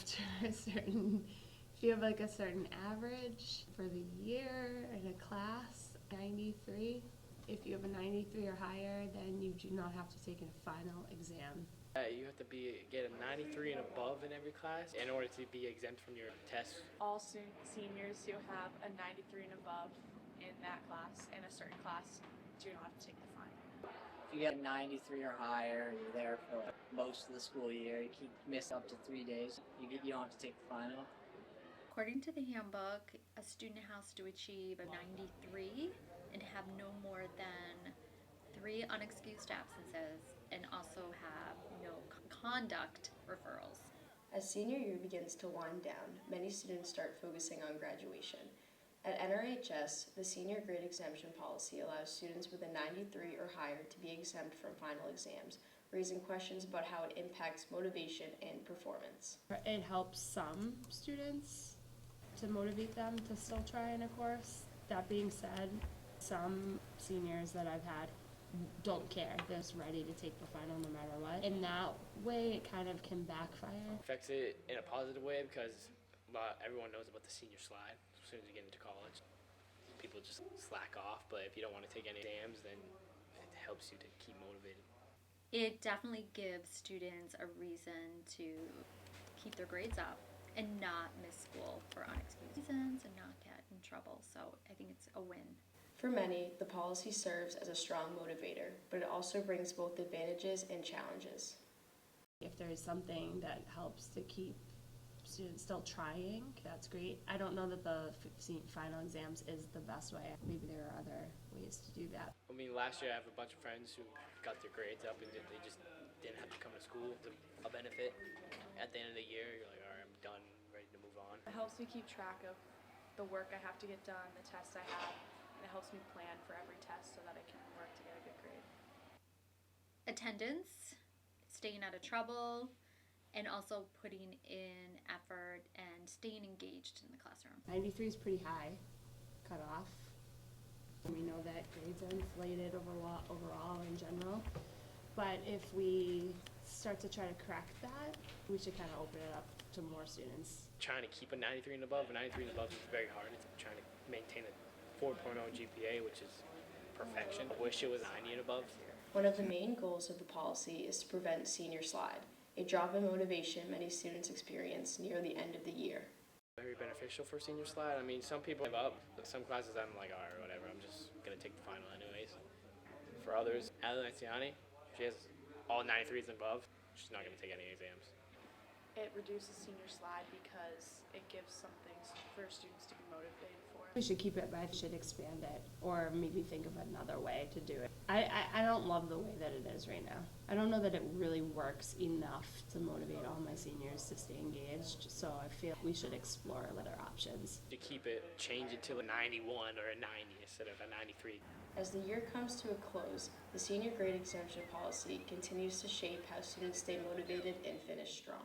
after if you have like a certain average for the year in a class, 93. If you have a 93 or higher, then you do not have to take a final exam. You have to get a 93 and above in every class in order to be exempt from your tests. All seniors who have a 93 and above in that class, in a certain class, do not have to take the final. If you get a 93 or higher, you're there for most of the school year. You can miss up to 3 days. You don't have to take the final. According to the handbook, a student has to achieve a 93 and have no more than 3 unexcused absences and also have no conduct referrals. As senior year begins to wind down, many students start focusing on graduation. At NRHS, the senior grade exemption policy allows students with a 93 or higher to be exempt from final exams, raising questions about how it impacts motivation and performance. It helps some students to motivate them to still try in a course. That being said, some seniors that I've had don't care. They're just ready to take the final no matter what. In that way, it kind of can backfire. Affects it in a positive way because everyone knows about the senior slide. As soon as you get into college, people just slack off. But if you don't want to take any exams, then it helps you to keep motivated. It definitely gives students a reason to keep their grades up and not miss school for unexcused reasons and not get in trouble. So I think it's a win. For many, the policy serves as a strong motivator, but it also brings both advantages and challenges. If there is something that helps to keep students still trying, that's great. I don't know that the final exams is the best way. Maybe there are other ways to do that. I mean, last year I have a bunch of friends who got their grades up and they just didn't have to come to school. It's a benefit. At the end of the year, you're like, all right, I'm done, ready to move on. It helps me keep track of the work I have to get done, the tests I have, and it helps me plan for every test so that I can work to get a good grade. Attendance, staying out of trouble, and also putting in effort and staying engaged in the classroom. 93 is pretty high cutoff. We know that grades are inflated overall in general, but if we start to try to correct that, we should kind of open it up to more students. Trying to keep a 93 and above. A 93 and above is very hard. It's trying to maintain a 4.0 GPA, which is perfection. I wish it was 90 and above. One of the main goals of the policy is to prevent senior slide, a drop in motivation many students experience near the end of the year. Very beneficial for senior slide. I mean, some people give up. Some classes I'm like, all right, whatever, I'm just going to take the final anyways. For others, Adelaide, she has all 93s and above. She's not going to take any exams. It reduces senior slide because it gives something for students to be motivated for. We should keep it, but I should expand it or maybe think of another way to do it. I don't love the way that it is right now. I don't know that it really works enough to motivate all my seniors to stay engaged, so I feel we should explore other options. To keep it, change it to a 91 or a 90 instead of a 93. As the year comes to a close, the senior grade exemption policy continues to shape how students stay motivated and finish strong.